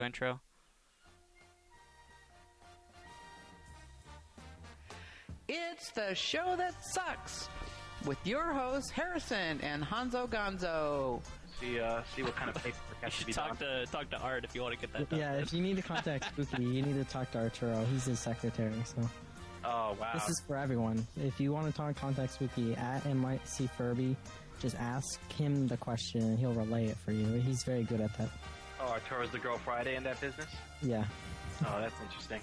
intro. It's the show that sucks with your hosts Harrison and Honzo Gonzo. See what kind of paperwork has to be done. Talk to Art if you want to get that done. Yeah, if you need to contact Spooky, you need to talk to Arturo. He's his secretary, so. Oh, wow. This is for everyone. If you want to contact Spooky at NYC Furby, just ask him the question and he'll relay it for you. He's very good at that. Oh, Arturo's the Girl Friday in that business? Yeah. Oh, that's interesting.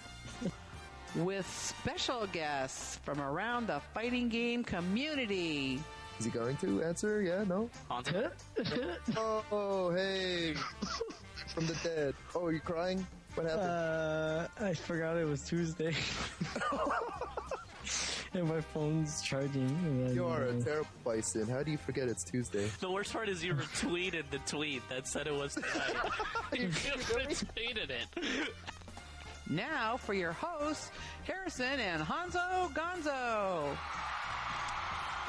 With special guests from around the fighting game community. Is he going to answer? Yeah, no? Honzo? Oh, hey. From the dead. Oh, are you crying? What happened? I forgot it was Tuesday. And my phone's charging. And You are a terrible bison. How do you forget it's Tuesday? The worst part is you retweeted the tweet that said it was tonight. You retweeted it. Now for your hosts, Harrison and Honzo Gonzo.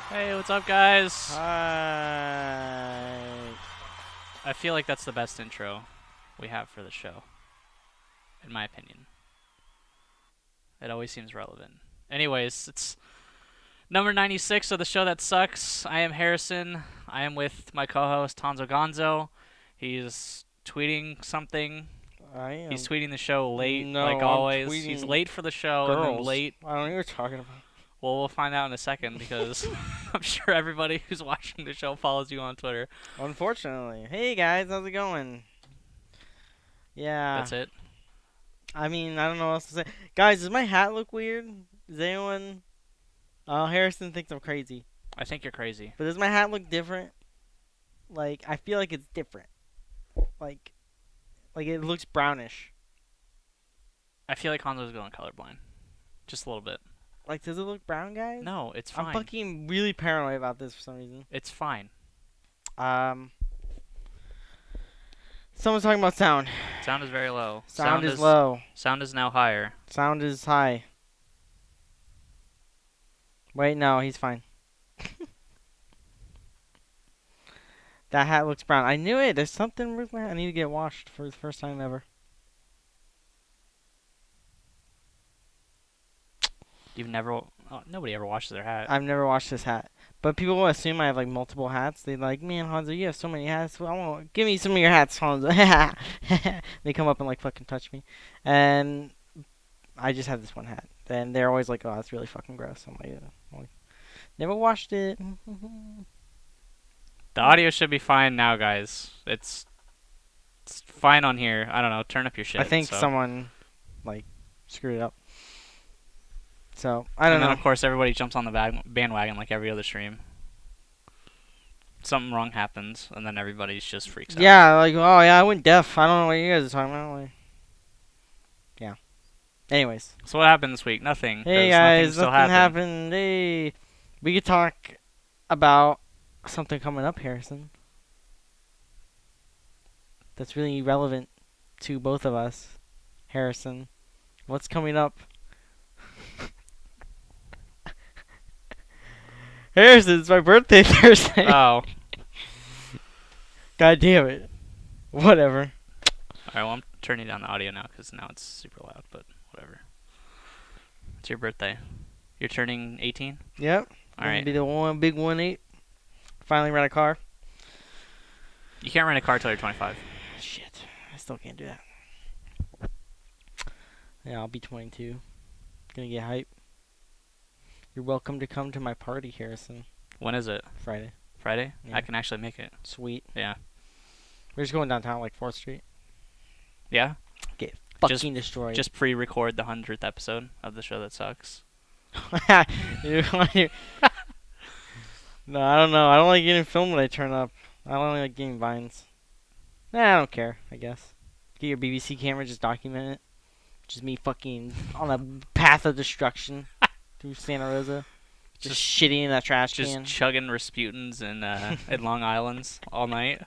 Hey, what's up, guys? Hi. I feel like that's the best intro we have for the show, in my opinion. It always seems relevant. Anyways, it's number 96 of the show that sucks. I am Harrison. I am with my co-host, Honzo Gonzo. He's tweeting something. I am. He's tweeting the show late, No, like I'm always. tweeting He's late for the show and then girls. late. I don't know what you're talking about. Well, we'll find out in a second because I'm sure everybody who's watching the show follows you on Twitter. Unfortunately. Hey guys, how's it going? Yeah. That's it. I mean, I don't know what else to say. Guys, does my hat look weird? Does anyone... Oh, Harrison thinks I'm crazy. I think you're crazy. But does my hat look different? Like, I feel like it's different. Like it looks brownish. I feel like Honzo's going colorblind. Just a little bit. Like, does it look brown, guys? No, it's fine. I'm fucking really paranoid about this for some reason. It's fine. Someone's talking about sound. Sound is very low. Sound is low. Sound is now higher. Sound is high. Wait, no, he's fine. That hat looks brown. I knew it. There's something with my hat. I need to get washed for the first time ever. You've never... Oh, nobody ever washes their hat. I've never washed this hat. But people will assume I have like multiple hats. They're like, man, Honzo, you have so many hats. Well, I want give me some of your hats, Honzo. They come up and like fucking touch me. And I just have this one hat. And they're always like, oh, that's really fucking gross. I'm like, never washed it. The audio should be fine now, guys. It's fine on here. I don't know. Turn up your shit. I think so. someone like screwed it up. So I don't and then, know. of course, everybody jumps on the bandwagon like every other stream. Something wrong happens, and then everybody's just freaks out. Yeah, like, oh yeah, I went deaf. I don't know what you guys are talking about. Like, yeah. Anyways. So what happened this week? Nothing. Hey 'cause guys, still nothing happened. happened. Hey, we could talk about something coming up, Harrison. That's really relevant to both of us, Harrison. What's coming up? Harrison, it's my birthday Thursday. Oh. God damn it. Whatever. Alright, well, I'm turning down the audio now because now it's super loud, but whatever. It's your birthday. You're turning 18? Yep. Alright. Be the one big 1-8. Finally rent a car. You can't rent a car till you're 25. Shit. I still can't do that. Yeah, I'll be 22. Gonna get hype. You're welcome to come to my party, Harrison. When is it? Friday. Friday? Yeah. I can actually make it. Sweet. Yeah. We're just going downtown, like 4th Street. Yeah? Get fucking destroyed. Just pre-record the 100th episode of the show that sucks. You want to- No, I don't know. I don't like getting filmed when I turn up. I don't like getting vines. Nah, I don't care, I guess. Get your BBC camera, just document it. Just me fucking on a path of destruction through Santa Rosa. Just shitting in that trash Just can. chugging Rasputins in Long Island's all night.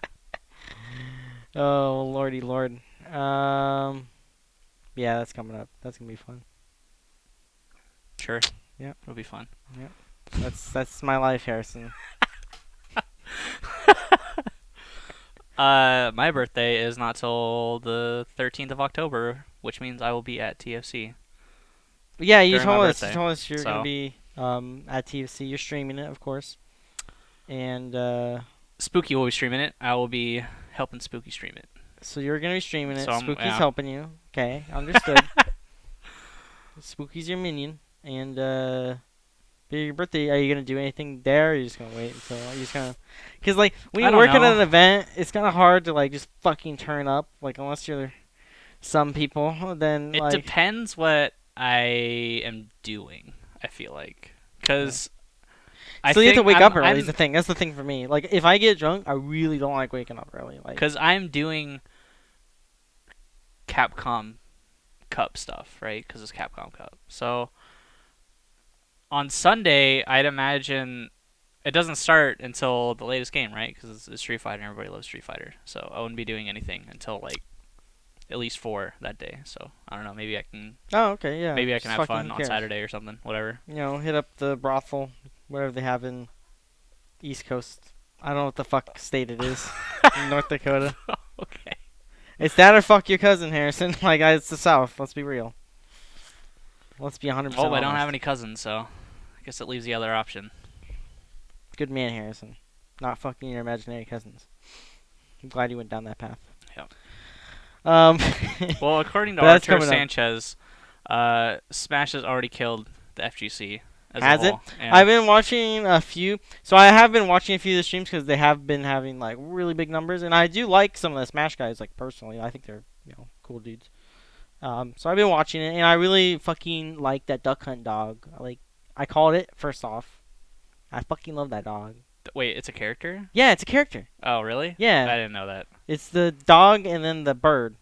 Oh, lordy lord. Yeah, that's coming up. That's gonna be fun. Sure. Yep. It'll be fun. That's my life, Harrison. My birthday is not till the 13th of October, which means I will be at TFC. Yeah, you During my told us. You birthday, told us you're gonna so. be at TFC. You're streaming it, of course. And Spooky will be streaming it. I will be helping Spooky stream it. so you're gonna be streaming it. So Spooky's yeah. helping you. Okay, understood. Spooky's your minion, and your birthday. Are you gonna do anything there? Or are you just gonna wait until? Are you just gonna? Because like when I you don't work at know. an event, it's kind of hard to like just fucking turn up. Like unless you're some people, then It like depends what I am doing. I feel like because I so you have to think wake I'm, up early. Is I'm the thing. That's the thing for me. Like if I get drunk, I really don't like waking up early. Like because I'm doing Capcom Cup stuff, right? Because it's Capcom Cup. So on Sunday, I'd imagine it doesn't start until the latest game, right? Because it's Street Fighter, and everybody loves Street Fighter. So I wouldn't be doing anything until like at least 4 that day. So I don't know. Maybe I can. oh okay yeah. Maybe I Just can have fucking fun who on cares? Saturday or something. Whatever. You know, hit up the brothel, whatever they have in East Coast. I don't know what the fuck state it is in North Dakota. Okay. It's that or fuck your cousin, Harrison. Like it's the South. Let's be real. Let's be 100%. Oh, I don't honest. have any cousins, so I guess it leaves the other option. Good man, Harrison. Not fucking your imaginary cousins. I'm glad you went down that path. Yep. Um. Well, according to But that's Arthur coming up. Sanchez, Smash has already killed the FGC as Has a it? whole. Yeah. I've been watching a few. So I have been watching a few of the streams because they have been having like really big numbers, and I do like some of the Smash guys. Like personally, I think they're cool dudes. So I've been watching it, and I really fucking like that Duck Hunt dog. I called it first off. I fucking love that dog. Wait, it's a character? Yeah, it's a character. Oh, really? Yeah. I didn't know that. It's the dog and then the bird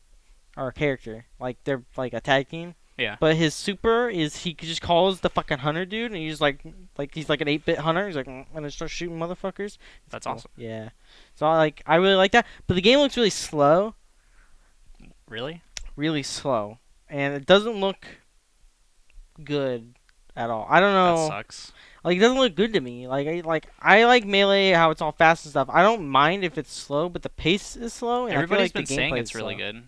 are a character. Like they're like a tag team. Yeah. But his super is he just calls the fucking hunter dude, and he's like he's like an 8-bit hunter. He's like and then starts shooting motherfuckers. It's That's cool. awesome. Yeah. So I really like that. But the game looks really slow. Really? Really slow, and it doesn't look good at all. I don't That know. sucks. Like it doesn't look good to me. I like Melee how it's all fast and stuff. I don't mind if it's slow, but the pace is slow. And Everybody's I feel like been saying the it's really slow. good.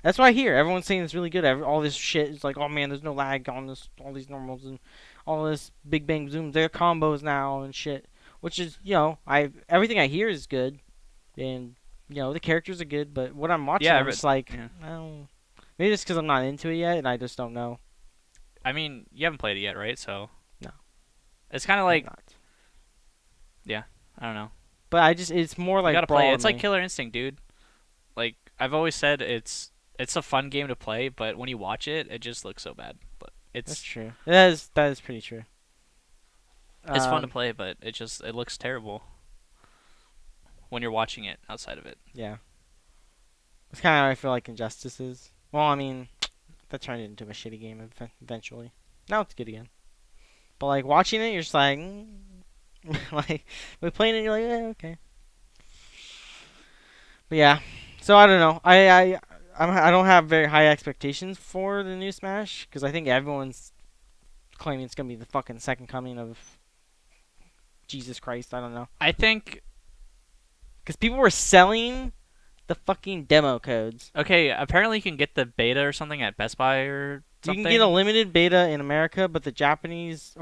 That's what I hear. Everyone's saying it's really good. All this shit is like, oh man, there's no lag on this, all these normals and all this big bang zooms. They're combos now and shit. Which is, everything I hear is good, and the characters are good. But what I'm watching, Yeah, I'm just like, yeah. I don't. Maybe it's because I'm not into it yet, and I just don't know. I mean, you haven't played it yet, right? So. No. It's kind of I'm like, not. I don't know. But it's more like You gotta Brawl play it. to It's like me. Killer Instinct, dude. Like I've always said, it's a fun game to play, but when you watch it, it just looks so bad. But That's it's true. That is pretty true. it's fun to Um, play, but it looks terrible when you're watching it outside of it. Yeah. It's kind of how I feel like Injustice is. Well, I mean, that turned into a shitty game eventually. Now it's good again. But like watching it, you're just like, like we're playing it, you're like, okay. But yeah, so I don't know. I don't have very high expectations for the new Smash because I think everyone's claiming it's gonna be the fucking second coming of Jesus Christ. I don't know. I think Because people were selling the fucking demo codes. okay. Apparently, you can get the beta or something at Best Buy or You something. can get a limited beta in America, but the Japanese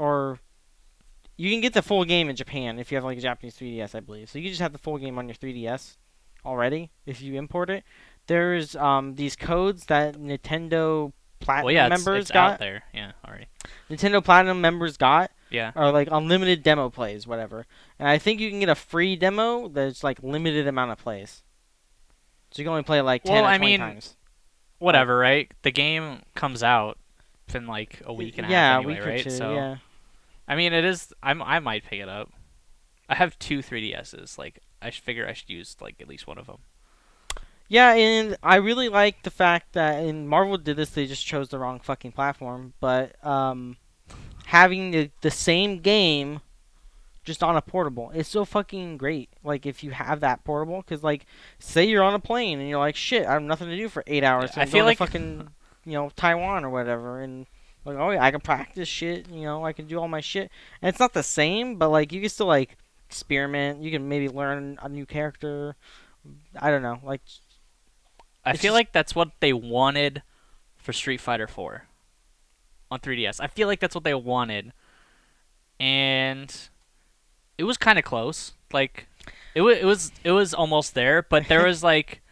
you can get the full game in Japan if you have like a Japanese 3DS, I believe. So you just have the full game on your 3DS already if you import it. There's these codes that Nintendo Platinum well, yeah, members it's got. out there. Yeah, already. Nintendo Platinum members got Yeah. are like unlimited demo plays, whatever. And I think you can get a free demo that's like limited amount of plays. So you can only play like 10 Well, or I 20 mean, times. Whatever, right? The game comes out in like a week and a Yeah, half a anyway, week or right? two, So yeah. I mean, it is. I might pick it up. I have 2 3DSs. Like I figure I should use like at least one of them. Yeah, and I really like the fact that in Marvel did this, they just chose the wrong fucking platform. But having the same game just on a portable is so fucking great. Like if you have that portable, because like say you're on a plane and you're like, shit, I have nothing to do for 8 hours. So I I'm feel going to like- fucking Taiwan or whatever, and like oh yeah, I can practice shit. I can do all my shit, and it's not the same, but like you can still like experiment. You can maybe learn a new character I don't know. Like, I it's feel just- like that's what they wanted for Street Fighter 4 on 3DS. I feel like that's what they wanted, and it was kind of close. Like, it was almost there, but there was like,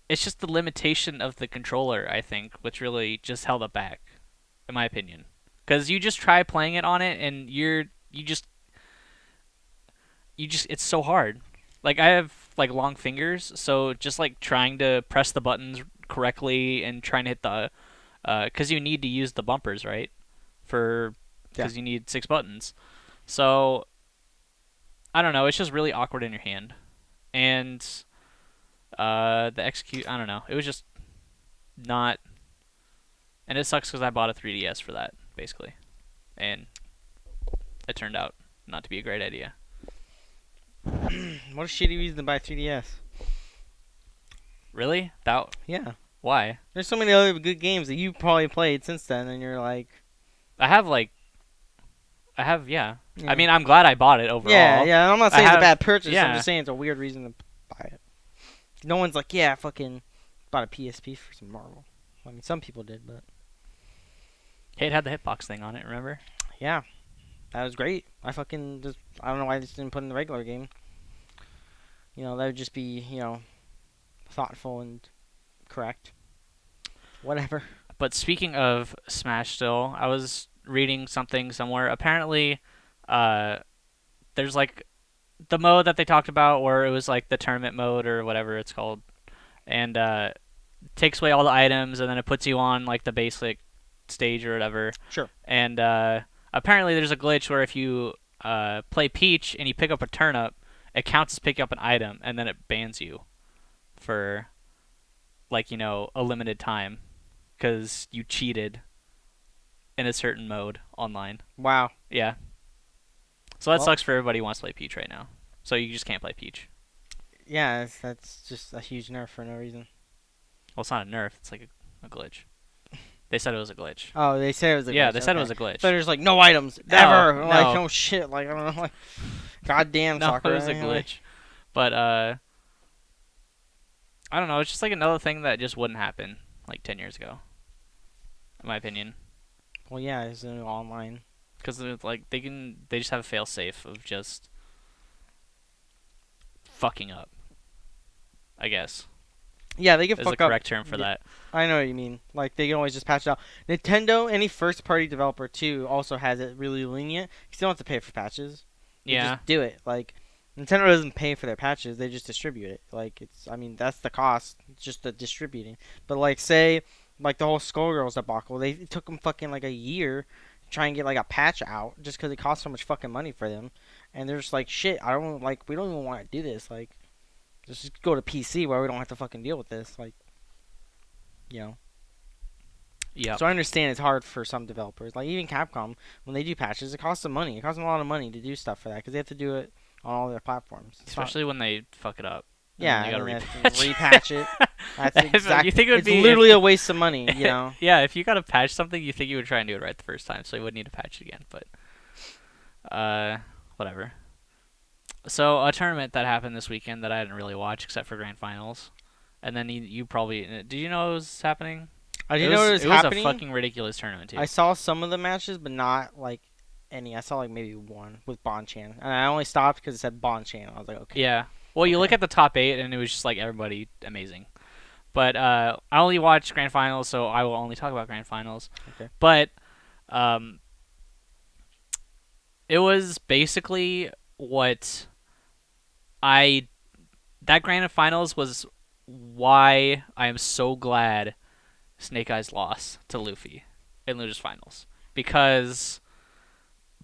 it's just the limitation of the controller, I think, which really just held it back, in my opinion. Because you just try playing it on it, and you just it's so hard. Like, I have like long fingers, so just like trying to press the buttons correctly and trying to hit the because you need to use the bumpers, right? Because you need 6 buttons. So I don't know. It's just really awkward in your hand, and the execute. I don't know. It was just not, and it sucks because I bought a 3DS for that basically, and it turned out not to be a great idea. what a shitty reason to buy 3DS. Really? That? Yeah. Why? There's so many other good games that you probably played since then, and you're like, I have, yeah. Yeah. I mean, I'm glad I bought it overall. yeah. I'm not saying it's a bad purchase. yeah. I'm just saying it's a weird reason to buy it. No one's like, yeah, I fucking bought a PSP for some Marvel. I mean, some people did, but Hey, it had the hitbox thing on it, remember? yeah, that was great. I don't know why I just didn't put it in the regular game. You know, that would just be, thoughtful and correct. Whatever. But speaking of Smash still, I was reading something somewhere. Apparently, there's like the mode that they talked about where it was like the tournament mode or whatever it's called. And takes away all the items and then it puts you on like the basic stage or whatever. Sure. And apparently there's a glitch where if you play Peach and you pick up a turnip, it counts as picking up an item and then it bans you for like, a limited time because you cheated in a certain mode online. Wow. Yeah. So that Well- sucks for everybody who wants to play Peach right now. So you just can't play Peach. Yeah, that's just a huge nerf for no reason. Well, it's not a nerf. It's like a glitch. They said it was a glitch. Oh, they said it was a glitch. Yeah, they said it okay. was a glitch. So there's like no items No, ever. no. Like no shit. Like I don't know. Like goddamn No, soccer. it was a glitch. But I don't know. It's just like another thing that just wouldn't happen like 10 years ago, in my opinion. Well, yeah, it's online. Because like they just have a fail safe of just fucking up. I guess Yeah, they can is the fuck up. correct term for Yeah. that. I know what you mean. Like they can always just patch it out. Nintendo, any first-party developer too, also has it really lenient. You don't have to pay for patches. They Yeah. just do it. Like Nintendo doesn't pay for their patches; they just distribute it. Like that's the cost, just the distributing. But like, say, like the whole Skullgirls debacle, it took them fucking like a year to try and get like a patch out, just because it cost so much fucking money for them. And they're just like, shit, we don't even want to do this. Like, just go to PC where we don't have to fucking deal with this. Like, Yeah. So I understand it's hard for some developers. Like even Capcom, when they do patches, it costs them money. It costs them a lot of money to do stuff for that because they have to do it on all their platforms. It's not- Especially when they fuck it up. And yeah, then you and gotta they have to repatch. repatch it. That's exactly. You think it would it's be literally a waste of money, you know. Yeah, if you gotta patch something, you think you would try and do it right the first time, so you wouldn't need to patch it again. But whatever. So a tournament that happened this weekend that I didn't really watch except for grand finals, and then you probably did you know it was happening? I didn't know it was happening. A fucking ridiculous tournament too. I saw some of the matches, but not like any. I saw like maybe one with Bonchan, and I only stopped because it said Bonchan. I was like, okay. Yeah. Well, you look Okay. at the top 8, and it was just like everybody amazing. But I only watched grand finals, so I will only talk about grand finals. Okay. But it was basically what that grand finals was why I am so glad Snake Eyes lost to Luffy in Lucha's finals, because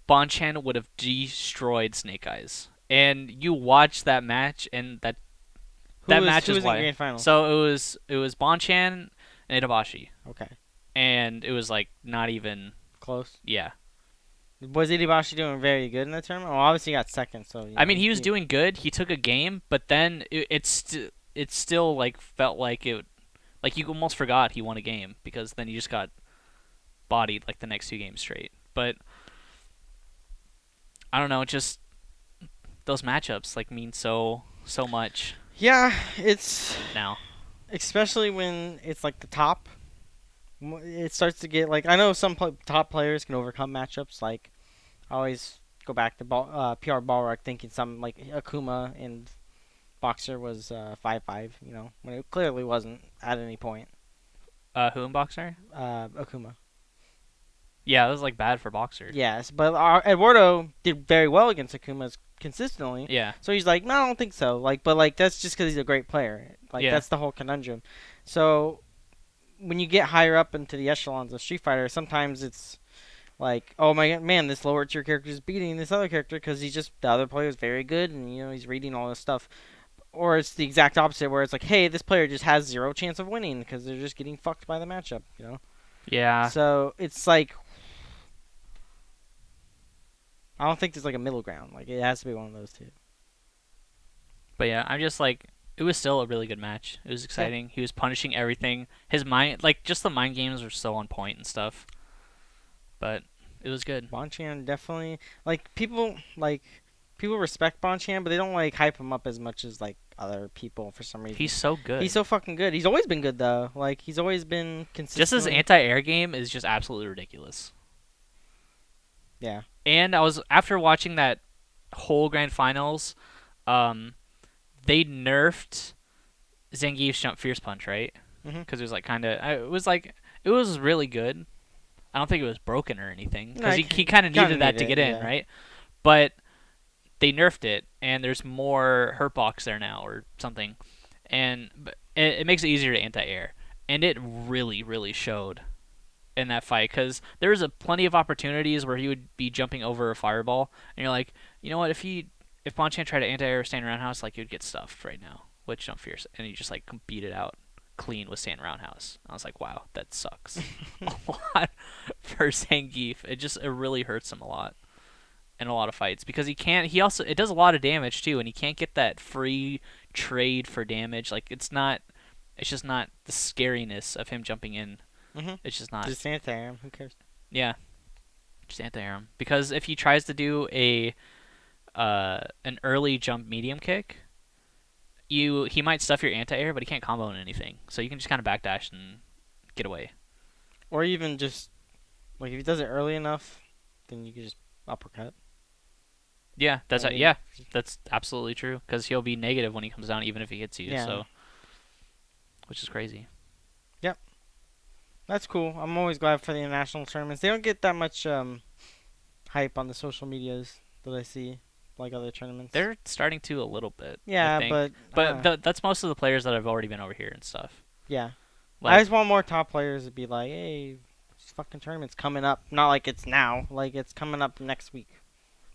Bonchan would have destroyed Snake Eyes. And you watch that match, and that match who is was why. in grand final? So it was Bonchan and Itabashi, Okay, and it was like not even close. yeah. Was Itabashi doing very good in the tournament? Well, obviously he got second, so. I mean, he was doing good. He took a game, but then it still like felt like it, like you almost forgot he won a game because then he just got bodied like the next 2 games straight. But I don't know, just those matchups like mean so much. Yeah, it's now. especially when it's like the top. It starts to get like I know some top players can overcome matchups. Like I always go back to PR Ballrock thinking some like Akuma and Boxer was 5-5. You know, when it clearly wasn't at any point. Who in Boxer? Akuma. Yeah, it was like bad for Boxer. Yes, but Eduardo did very well against Akuma's consistently. Yeah. So he's like, no, I don't think so. Like, but like that's just because he's a great player. Like Yeah. that's the whole conundrum. So when you get higher up into the echelons of Street Fighter, sometimes it's like, oh my man, this lower tier character is beating this other character because the other player is very good and you know he's reading all this stuff. Or it's the exact opposite where it's like, hey, this player just has zero chance of winning because they're just getting fucked by the matchup. You know. Yeah. So it's like. I don't think there's like a middle ground. Like it has to be one of those two. But yeah, I'm just like, it was still a really good match. It was exciting. He was punishing everything. His mind, like just the mind games were so on point and stuff. But it was good. Bonchan definitely people respect Bonchan, but they don't like hype him up as much as like other people for some reason. He's so good. He's so fucking good. He's always been good though. Like he's always been consistent. Just his anti-air game is just absolutely ridiculous. Yeah. And I was after watching that whole grand finals, they nerfed Zangief's jump fierce punch, right? Because it was like it was really good. I don't think it was broken or anything because he kind of needed that to get in, right? But they nerfed it, and there's more hurt box there now or something, and it makes it easier to anti-air, and it really, really showed in that fight because there was plenty of opportunities where he would be jumping over a fireball, and you're like, you know what, if Bonchan tried to anti-air or stand roundhouse, like you'd get stuffed right now with jump fierce, and he just like beat it out clean with stand roundhouse. I was like, wow, that sucks a lot for Zangief. It really hurts him a lot in a lot of fights because it does a lot of damage too, and he can't get that free trade for damage. Like it's just not the scariness of him jumping in. It's just not. Just anti-air him. Who cares? Yeah, just anti-air him because if he tries to do an early jump medium kick, he might stuff your anti-air, but he can't combo in anything. So you can just kind of backdash and get away. Or even just like if he does it early enough, then you can just uppercut. Yeah, that's absolutely true because he'll be negative when he comes down, even if he hits you. Yeah. So, which is crazy. Yep. That's cool. I'm always glad for the international tournaments. They don't get that much hype on the social medias that I see, like other tournaments. They're starting to a little bit. Yeah, I think. But that's most of the players that have already been over here and stuff. Yeah. Like, I just want more top players to be like, hey, this fucking tournament's coming up. Not like it's now. Like it's coming up next week.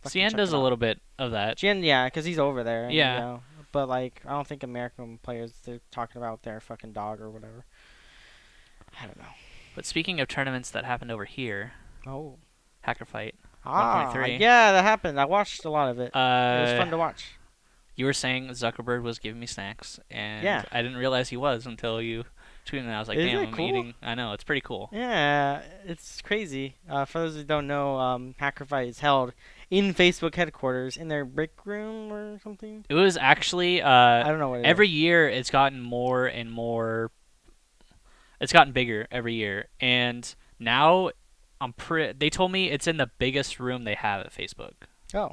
Cien does a little bit of that. Cien, yeah, because he's over there. Yeah. You know? But like, I don't think American players they're talking about their fucking dog or whatever. I don't know. But speaking of tournaments that happened over here, Hackerfight 1.3. Yeah, that happened. I watched a lot of it. It was fun to watch. You were saying Zuckerberg was giving me snacks, and yeah. I didn't realize he was until you tweeted and I was like, damn, I'm cool? eating. I know, it's pretty cool. Yeah, it's crazy. For those who don't know, Hackerfight is held in Facebook headquarters in their break room or something. It was actually I don't know what it every is. year it's gotten more and more. It's gotten bigger every year, and now they told me it's in the biggest room they have at Facebook. Oh.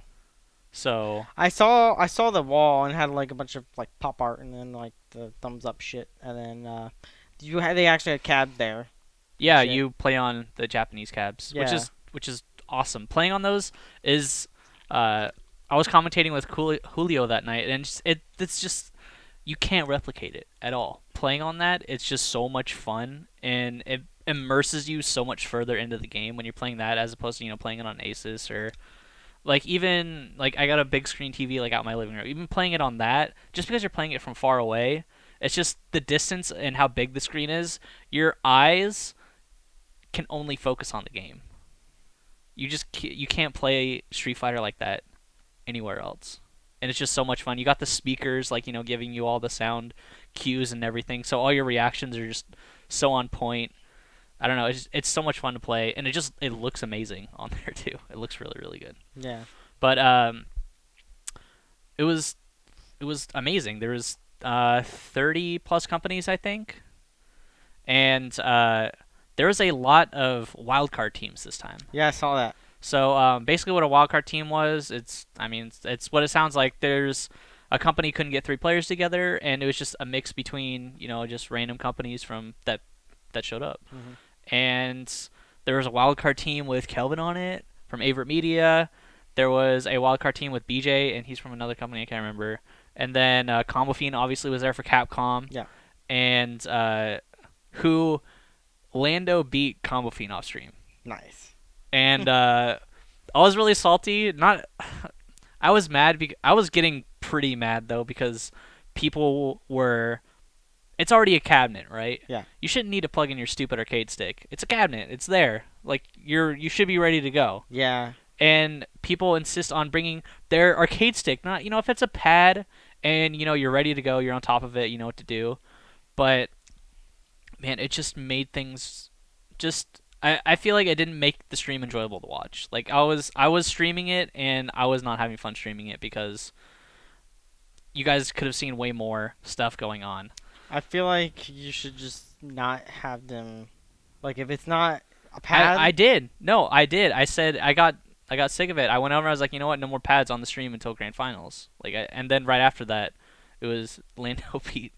So I saw the wall and had like a bunch of like pop art and then like the thumbs up shit and then they actually had cabs there. yeah, Shit. you play on the Japanese cabs, Yeah. which is awesome. Playing on those is I was commentating with Julio that night, and it's just you can't replicate it at all. Playing on that, it's just so much fun, and it immerses you so much further into the game when you're playing that as opposed to playing it on Asus or like even like I got a big screen TV like out in my living room. Even playing it on that, just because you're playing it from far away, it's just the distance and how big the screen is. Your eyes can only focus on the game. You can't play Street Fighter like that anywhere else. And it's just so much fun. You got the speakers like giving you all the sound cues and everything. So all your reactions are just so on point. I don't know. It's so much fun to play, and it looks amazing on there too. It looks really, really good. Yeah. But it was amazing. There was 30 plus companies, I think, and there was a lot of wildcard teams this time. Yeah, I saw that. So basically, what a wildcard team was, it's what it sounds like. There's a company couldn't get 3 players together, and it was just a mix between just random companies from that showed up. And there was a wildcard team with Kelvin on it from Averitt Media. There was a wildcard team with BJ, and he's from another company I can't remember. And then Combo Fiend obviously was there for Capcom. Yeah. And who Lando beat Combo Fiend off stream. Nice. And I was really salty. I was mad. I was getting pretty mad though because people were. It's already a cabinet, right? Yeah. You shouldn't need to plug in your stupid arcade stick. It's a cabinet. It's there. Like you should be ready to go. Yeah. And people insist on bringing their arcade stick. Not if it's a pad and you're ready to go, you're on top of it, you know what to do. But man, it just made things just. I feel like it didn't make the stream enjoyable to watch. Like I was streaming it and I was not having fun streaming it because you guys could have seen way more stuff going on. I feel like you should just not have them. Like if it's not a pad. I did. No, I did. I said I got sick of it. I went over. I was like, you know what? No more pads on the stream until grand finals. And then right after that, it was Lando beat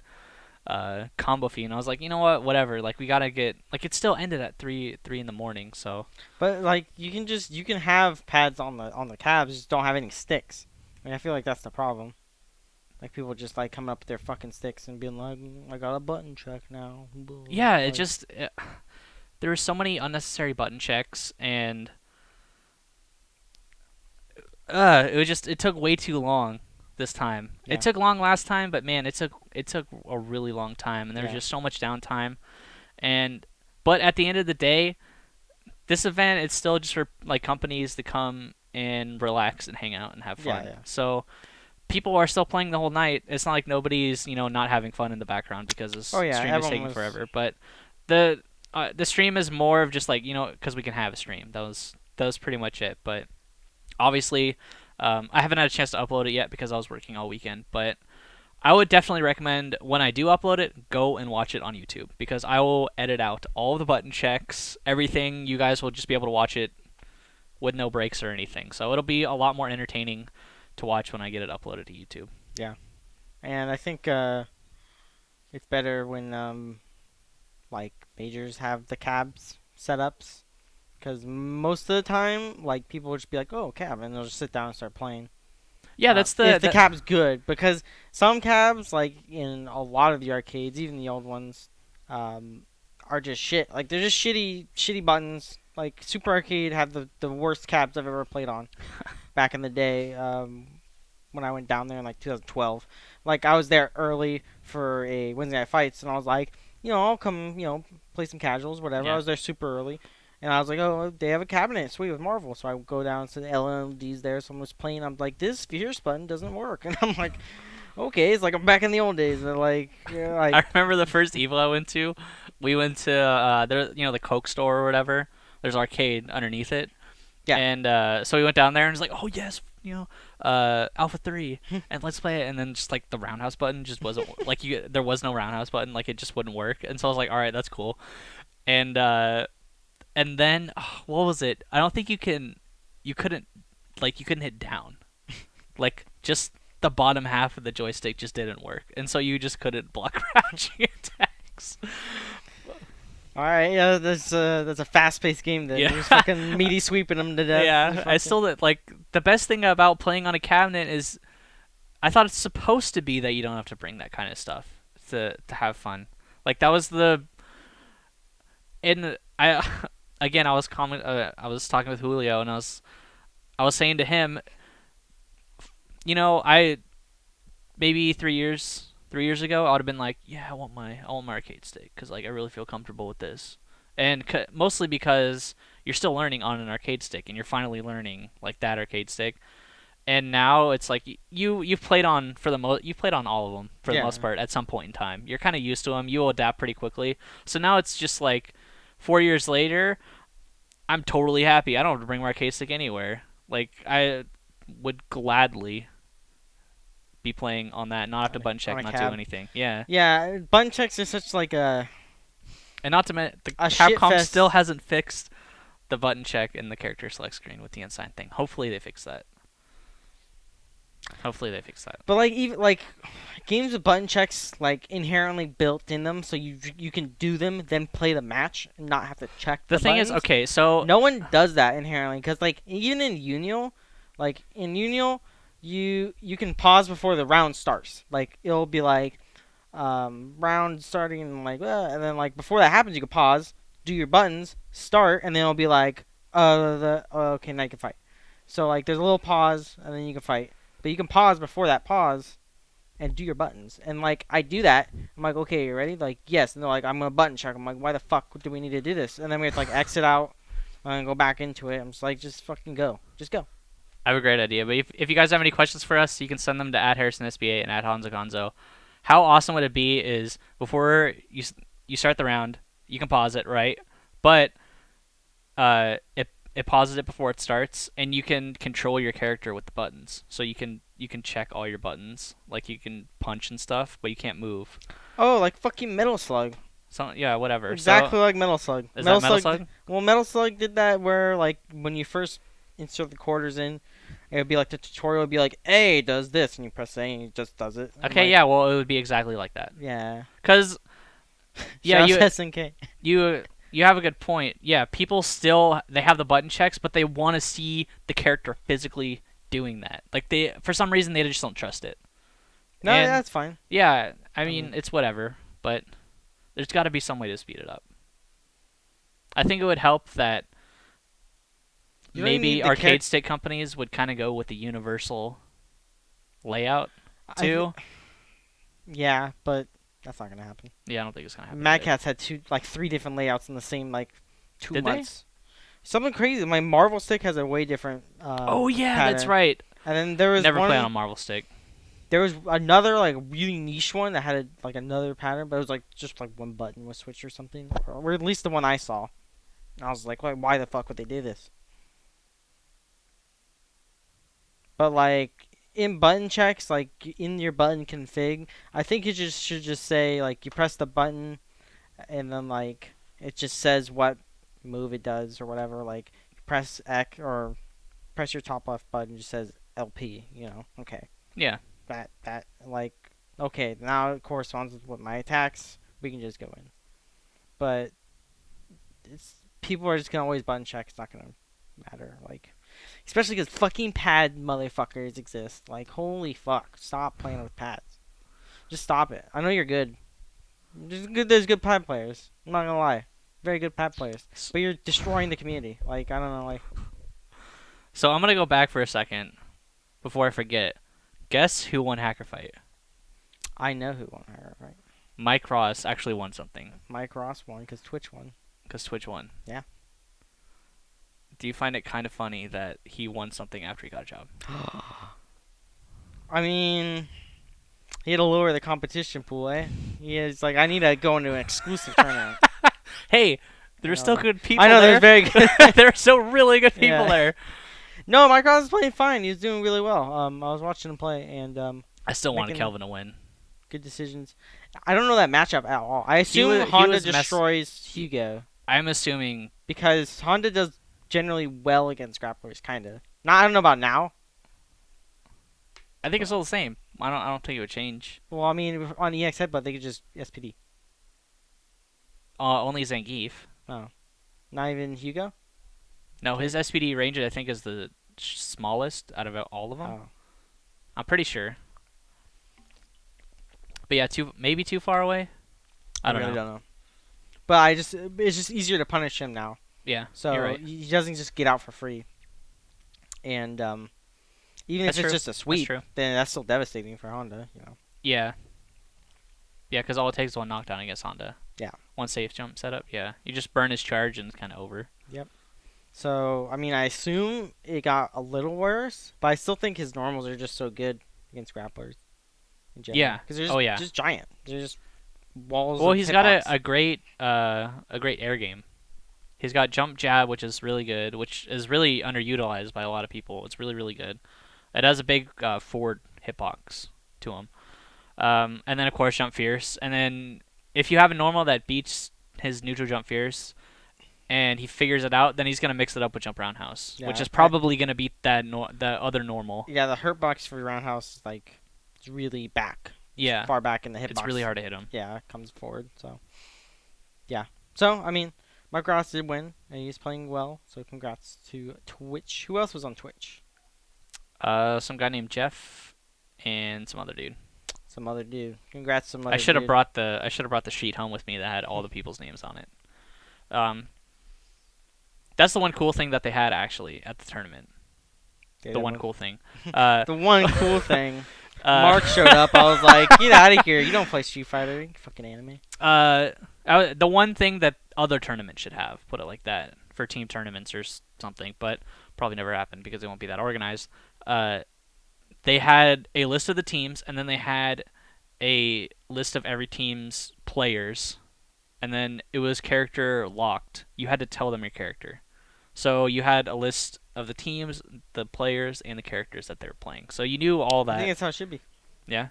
Combo Fiend. I was like, you know what? Whatever. Like we gotta get. Like it still ended at 3 in the morning. So. But like you can have pads on the cabs, just don't have any sticks. I mean, I feel like that's the problem. Like people just like coming up with their fucking sticks and being like, I got a button check now. Yeah, like, there were so many unnecessary button checks and it took way too long this time. Yeah. It took long last time, but man, it took a really long time, and there was Yeah. just so much downtime. But at the end of the day, this event it's still just for like companies to come and relax and hang out and have fun. Yeah. So people are still playing the whole night. It's not like nobody's not having fun in the background because this stream is taking forever. But the stream is more of just like because we can have a stream. That was pretty much it. But obviously, I haven't had a chance to upload it yet because I was working all weekend. But I would definitely recommend when I do upload it, go and watch it on YouTube because I will edit out all of the button checks, everything. You guys will just be able to watch it with no breaks or anything. So it'll be a lot more entertaining to watch when I get it uploaded to YouTube. Yeah, and I think it's better when like majors have the cabs setups because most of the time like people will just be like, oh, cab, and they'll just sit down and start playing. Yeah, that's if the cab's good, because some cabs like in a lot of the arcades, even the old ones, are just shit. Like they're just shitty buttons. Like Super Arcade had the worst cabs I've ever played on back in the day. When I went down there in like 2012, like I was there early for a Wednesday Night Fights, and I was like, I'll come, play some casuals, whatever. Yeah. I was there super early, and I was like, oh, they have a cabinet, sweet, with Marvel. So I would go down to the LMDs there. Someone was playing. I'm like, this fierce button doesn't work, and I'm like, okay, it's like I'm back in the old days. And like, like I remember the first Evo I went to. We went to there, the Coke store or whatever. There's an arcade underneath it. Yeah. And so we went down there and was like, oh yes, Alpha 3, and let's play it. And then just like the roundhouse button just wasn't like there was no roundhouse button, like it just wouldn't work. And so I was like, all right, that's cool. And then what was it? I don't think you couldn't hit down, like just the bottom half of the joystick just didn't work, and so you just couldn't block crouching attacks. All right, yeah, that's a fast-paced game then. Yeah. You're just fucking meaty sweeping them to death. Yeah, I still like the best thing about playing on a cabinet is I thought it's supposed to be that you don't have to bring that kind of stuff to have fun. Like that was I was talking with Julio and I was saying to him, I maybe 3 years ago, I would have been like, yeah, I want my arcade stick because like I really feel comfortable with this, and mostly because you're still learning on an arcade stick and you're finally learning like that arcade stick, and now it's like you've played on you've played on all of them for the most part at some point in time. You're kind of used to them. You'll adapt pretty quickly. So now it's just like 4 years later, I'm totally happy. I don't have to bring my arcade stick anywhere. Like I would gladly be playing on that, not have to button check, on a not cab. do anything. Yeah. Yeah, button checks are such like a And not to mention, the shit Capcom fest. still hasn't fixed the button check in the character select screen with the unsigned thing. Hopefully they fix that. Hopefully they fix that. But like even like games with button checks like inherently built in them, so you can do them, then play the match and not have to check. The thing is, buttons. okay, so No one does that inherently because like even in Unial, like in Unial, you can pause before the round starts. Like it'll be like round starting and like and then like before that happens you can pause, do your buttons, start, and then it'll be like okay, now you can fight. So like there's a little pause and then you can fight. But you can pause before that pause and do your buttons. And like I do that. I'm like, okay, you ready? Like, yes. And they're like, I'm gonna button check. I'm like, why the fuck do we need to do this? And then we have to like exit out and go back into it. I'm just like, just fucking go. Just go. I have a great idea. But if you guys have any questions for us, you can send them to @HarrisonSBA and @Honzo Gonzo. How awesome would it be is before you start the round, you can pause it, right? But it pauses it before it starts, and you can control your character with the buttons. So you can check all your buttons, like you can punch and stuff, but you can't move. Oh, like fucking Metal Slug. So yeah, whatever. Exactly So, like Metal Slug. is that Metal Slug? Well, Metal Slug did that where like when you first insert the quarters in, it would be like the tutorial would be like, A does this, and you press A and it just does it. Okay, like, yeah, well, it would be exactly like that. Yeah. Cause yeah, Shout you out to SNK. you have a good point. Yeah, people still they have the button checks, but they want to see the character physically doing that. Like they for some reason they just don't trust it. No, And- yeah, that's fine. Yeah, I mean it's whatever, but there's got to be some way to speed it up. I think it would help that You don't even maybe need the arcade stick companies would kind of go with the universal layout too. Yeah, but that's not gonna happen. Yeah, I don't think it's gonna happen. Mad either. Catz had three different layouts in the same like 2 Did they? months. Something crazy. My Marvel stick has a way different. Oh yeah, that's pattern. right. And then there was Never one. play on a Marvel stick. There was another like really niche one that had like another pattern, but it was like just like one button was switched or something, or at least the one I saw. And I was like, why the fuck would they do this? But like in button checks, like in your button config, I think you just should just say like you press the button, and then like it just says what move it does or whatever. Like you press X or press your top left button, it just says LP. You know, okay. Yeah. That like okay, now it corresponds with what my attacks. We can just go in. But it's people are just gonna always button check. It's not gonna matter. Like especially because fucking pad motherfuckers exist. Like holy fuck, stop playing with pads. Just stop it. I know you're good. There's good pad players. I'm not gonna lie, very good pad players. But you're destroying the community. Like I don't know. Like So I'm gonna go back for a second before I forget. Guess who won Hackerfight? I know who won her, right? Mike Ross actually won something Mike Ross won because Twitch won. because Twitch won. Yeah. Do you find it kind of funny that he won something after he got a job? I mean, he had to lower the competition pool, eh? He is like, I need to go into an exclusive tournament. Hey, there's still know. good people I know there. there's very good. There are still really good people Yeah. there. No, Mike Ross is playing fine. He's doing really well. I was watching him play, and I still wanted Making- Kelvin to win. good decisions. I don't know that matchup at all. I assume was- he Honda was destroys Hugo I'm assuming. because Honda does generally well against grapplers, kinda. I don't know about now. I think it's all the same. I don't think it would change. Well, I mean, on EX Headbutt, they could just SPD. Only Zangief. Not even Hugo? No, his SPD range I think is the smallest out of all of them. Oh. I'm pretty sure. But yeah, maybe too far away. I don't really know. don't know. But it's just easier to punish him now. Yeah, So you're right. he doesn't just get out for free. And even That's if it's true. just a sweep, true. then that's still devastating for Honda, you know. Yeah. Yeah, because all it takes is one knockdown against Honda. Yeah. One safe jump setup. Yeah. You just burn his charge and it's kind of over. So, I mean, I assume it got a little worse, but I still think his normals are just so good against grapplers. In general. Yeah. Because they're just, Oh, yeah. just giant. They're just walls Well, of he's got hitbox. a great air game. He's got jump jab, which is really good, which is really underutilized by a lot of people. It's really, really good. It has a big forward hitbox. to him. And then of course jump fierce, and then if you have a normal that beats his neutral jump fierce, and he figures it out, then he's gonna mix it up with jump roundhouse, which Yeah, is probably gonna beat that the other normal. Yeah, the hurt box for roundhouse is like it's really back. Yeah, Far back in the hitbox. it's really hard to hit him. Yeah, it comes forward. So yeah. So I mean, Mark Ross did win, and he's playing well. So congrats to Twitch. Who else was on Twitch? Some guy named Jeff, and some other dude. Some other dude. Congrats, some other I should have dude. brought the sheet home with me that had all the people's names on it. That's the one cool thing that they had actually at the tournament. Yeah, The one cool thing. The one cool thing. Uh, Mark showed up. I was like, get out of here. You don't play Street Fighter. You fucking anime. the one thing that other tournaments should have, put it like that, for team tournaments or something, but probably never happened because they won't be that organized. They had a list of the teams, and then they had a list of every team's players, and then it was character locked. You had to tell them your character. So you had a list of the teams, the players, and the characters that they were playing. So you knew all I think that. that's how it should be. Yeah?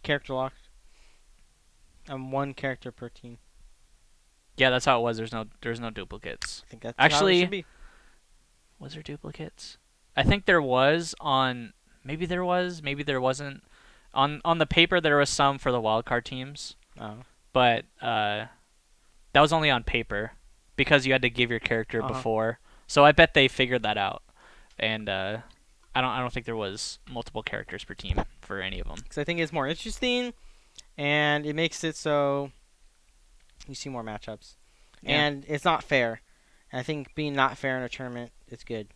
Character locked. And one character per team. Yeah, that's how it was. There's no duplicates. I think that's Actually- how it should be. Was there duplicates? I think there was on. Maybe there was. Maybe there wasn't. On the paper, there was some for the wildcard teams, Oh. but that was only on paper because you had to give your character Uh-huh. before. So I bet they figured that out, and I don't think there was multiple characters per team for any of them. Because I think it's more interesting, and it makes it so you see more matchups. Yeah. And it's not fair. And I think being not fair in a tournament is good.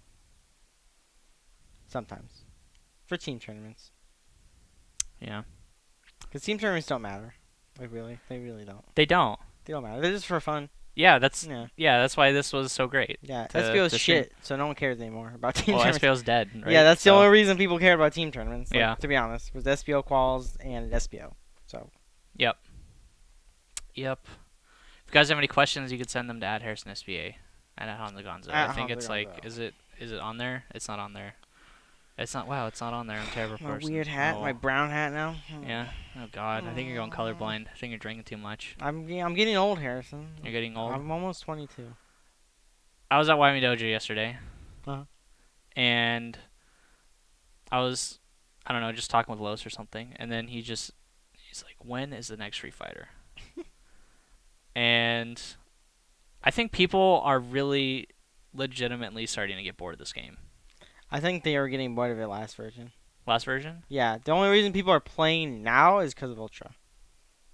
Sometimes. For team tournaments. Yeah, Because team tournaments don't matter. Like, really. They really don't. they don't. They don't matter. They're just for fun. Yeah, that's Yeah. that's why this was so great. Yeah. To- SPO's to shit, so no one cares anymore about team Well, tournaments. SPO's dead. Right? Yeah, that's the So- only reason people cared about team tournaments. Like, Yeah. To be honest, was SPO quals and SPO. So. Yep. If you guys have any questions, you could send them to @HarrisonSBA and @Honzo Gonzo. I think Honzo it's like, Gonzo. is it on there? It's not on there. It's not. Wow, it's not on there. I'm a terrible My person. weird hat, Oh. my brown hat now. Yeah. Oh God, I think you're going colorblind. I think you're drinking too much. I'm getting old, Harrison. You're getting old. I'm almost 22. I was at Wyoming Dojo yesterday, Uh-huh. and I don't know, just talking with Los or something, and then he's like, when is the next Street Fighter? And I think people are really legitimately starting to get bored of this game. I think they were getting bored of it last version. Last version? Yeah, the only reason people are playing now is because of Ultra.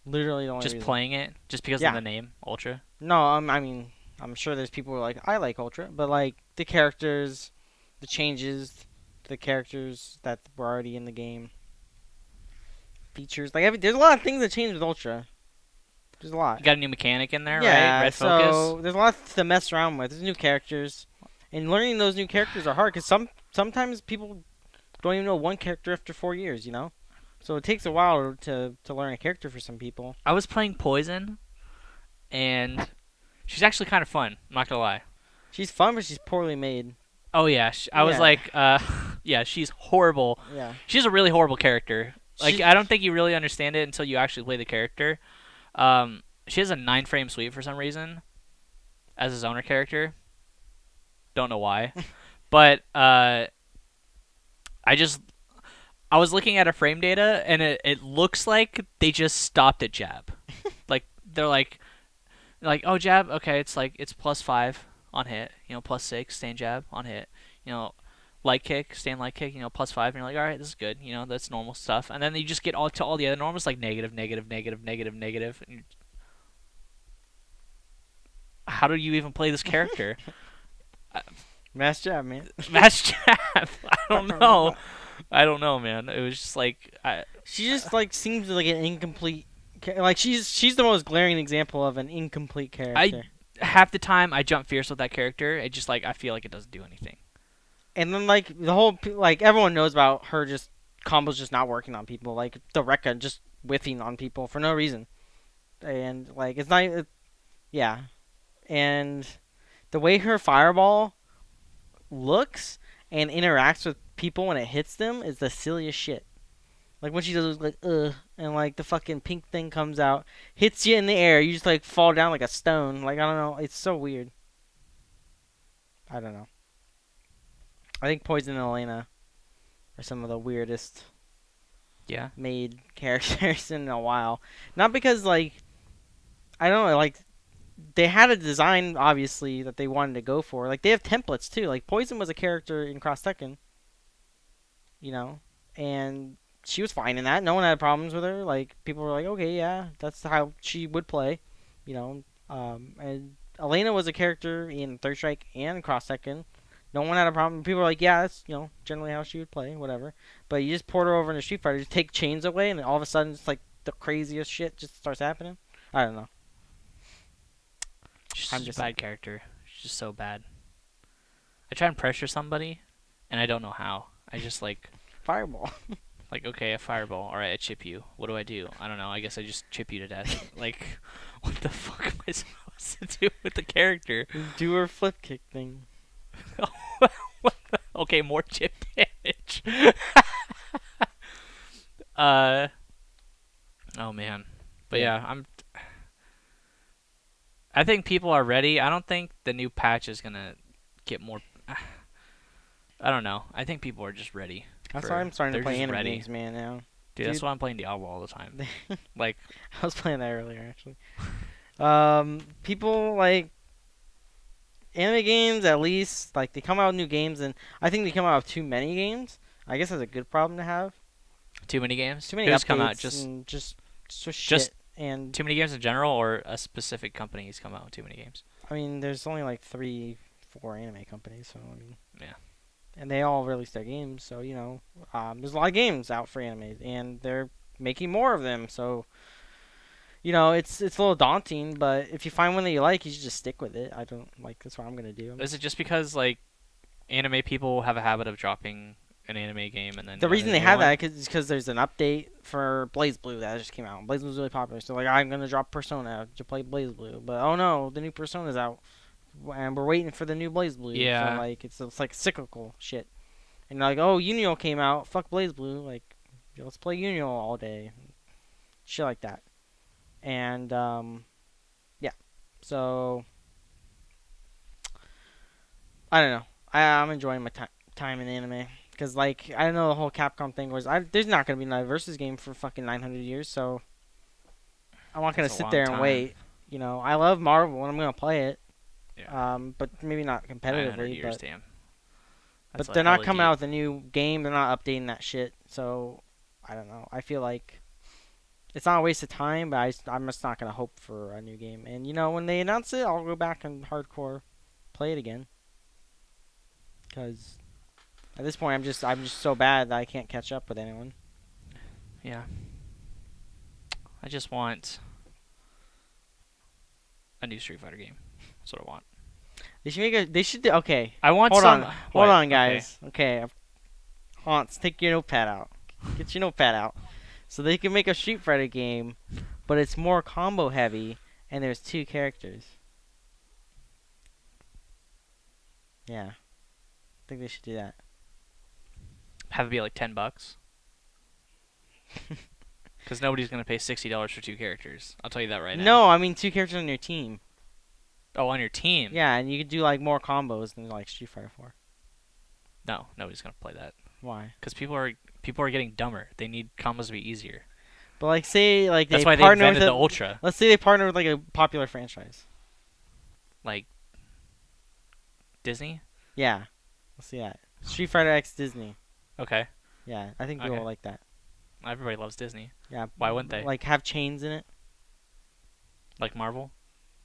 Literally the only Just reason. playing it? Just because Yeah. of the name, Ultra? No, I mean, I'm sure there's people who are like, I like Ultra, but like the characters, the changes, the characters that were already in the game, features, like there's a lot of things that changed with Ultra. There's a lot. You got a new mechanic in there, Yeah, right? Red so focus? there's a lot to mess around with. There's new characters, and learning those new characters are hard because sometimes people don't even know one character after 4 years. You know, so it takes a while to learn a character for some people. I was playing Poison, and she's actually kind of fun, I'm not gonna lie. She's fun, but she's poorly made. Oh yeah, I was Yeah. like, yeah, she's horrible. Yeah. She's a really horrible character. Like, She- I don't think you really understand it until you actually play the character. She has a 9-frame sweep for some reason as a zoner character. Don't know why. But I was looking at her frame data, and it looks like they just stopped at jab. Like, they're like, oh, jab, okay, it's +5 on hit, +6, stand jab on hit, light kick, stand light kick, +5, and you're like, all right, this is good, that's normal stuff. And then you just get all the other normals, like negative, negative, negative, negative, negative. And how do you even play this character? Mass jab, man. Match jab. I don't know, man. It was just like She just like seems like an incomplete. Like she's the most glaring example of an incomplete character. half the time I jump fierce with that character. It just I feel like it doesn't do anything. And then like the whole everyone knows about her just combos just not working on people. Like the Rekka just whiffing on people for no reason. And like it's not. Yeah. And the way her fireball looks and interacts with people when it hits them is the silliest shit. Like when she does like and like the fucking pink thing comes out, hits you in the air, you just like fall down like a stone. Like I don't know, it's so weird. I don't know. I think Poison and Elena are some of the weirdest Yeah. made characters in a while. Not because like I don't know, like they had a design obviously that they wanted to go for. Like they have templates too. Like Poison was a character in Cross Tekken, you know, and she was fine in that. No one had problems with her. Like people were like, okay, yeah, that's how she would play, you know. And Elena was a character in Third Strike and Cross Tekken. No one had a problem. People were like, yeah, that's generally how she would play, whatever. But you just port her over into Street Fighter, just take chains away, and then all of a sudden it's like the craziest shit just starts happening. I don't know. She's I'm just just a bad character. She's just so bad. I try and pressure somebody, and I don't know how. I just like Fireball. okay, a fireball. All right, I chip you. What do? I don't know. I guess I just chip you to death. Like, what the fuck am I supposed to do with the character? Do her flip kick thing. Okay, more chip damage. Oh man. But yeah, I think people are ready. I don't think the new patch is gonna get more. I don't know. I think people are just ready. That's why I'm starting to they're play just anime ready. games, man, now. Dude, that's why I'm playing Diablo all the time. Like, I was playing that earlier, actually. People like anime games, at least, like they come out with new games, and I think they come out with too many games. I guess that's a good problem to have. too many games. Too many Who's updates come out? just shit. Just and too many games in general, or a specific company's come out with too many games. I mean, there's only like 3-4 anime companies, so I mean, Yeah. and they all release their games, so there's a lot of games out for anime, and they're making more of them, so it's a little daunting, but if you find one that you like, you should just stick with it. That's what I'm gonna do. Is it just because like anime people have a habit of dropping an anime game and then The reason a they new have one? that is because there's an update for Blaze Blue that just came out. Blaze Blue's really popular, so like I'm gonna drop Persona to play Blaze Blue, but oh no, the new Persona's out, and we're waiting for the new Blaze Blue. Yeah. So like it's like cyclical shit, and like oh Unio came out, fuck Blaze Blue, like let's play Unio all day, shit like that, and yeah, so I don't know. I'm enjoying my time in anime. Because, like, I know the whole Capcom thing was, there's not going to be a versus game for fucking 900 years, so I'm not going to That's a sit long there and time. wait. I love Marvel, and I'm going to play it. Yeah. But maybe not 900 competitively. years, But, damn. but That's they're not hella coming deep. out with a new game. They're not updating that shit. So, I don't know. I feel like it's not a waste of time, but I'm just not going to hope for a new game. And, when they announce it, I'll go back and hardcore play it again. Because at this point, I'm just so bad that I can't catch up with anyone. Yeah. I just want a new Street Fighter game. That's what I want. They should do, okay. I want Hold some. on. What? Hold on, guys. Okay. Hans, take your notepad out. Get your notepad out. So they can make a Street Fighter game, but it's more combo heavy, and there's 2 characters. Yeah. I think they should do that. Have it be like $10. Because nobody's gonna pay $60 for 2 characters. I'll tell you that right now. No, I mean 2 characters on your team. Oh, on your team. Yeah, and you could do like more combos than like Street Fighter 4. No, nobody's gonna play that. Why? Because people are getting dumber. They need combos to be easier. But like say like That's they why they partner invented with the Ultra. let's say they partner with like a popular franchise. Like Disney. Yeah. Let's see that. Street Fighter X Disney. Okay. Yeah, I think people Okay. will like that. Everybody loves Disney. Yeah. Why wouldn't they? Like have chains in it. Like Marvel.